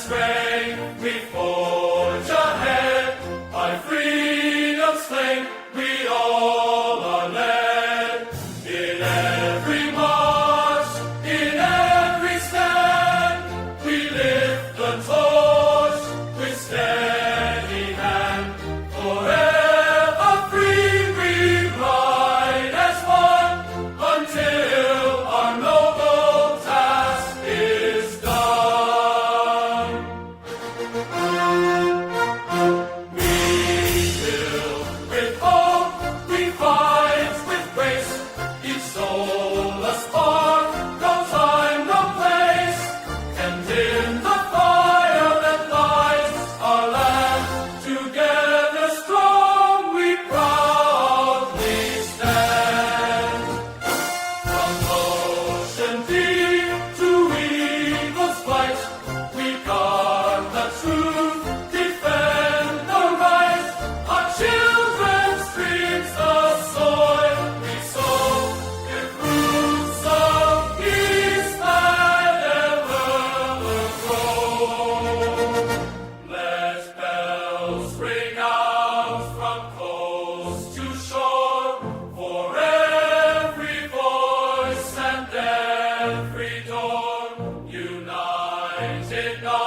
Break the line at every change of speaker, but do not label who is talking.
strength we forge ahead. By freedom's flame we all are led. In every march, in every stand, we lift the torch with steady hand. Forever free we ride as one until our noble task is done. We build with hope, we fight with grace, each soul a spark, no time, no place, and in the fire that lights our land, together strong we proudly stand. From ocean deep to eagle's flight, we guard the truth, defend the right. Our children's dreams the soil we sow, give roots of peace that ever will grow. Let bells ring out from coast to shore, for every voice and every door, united now.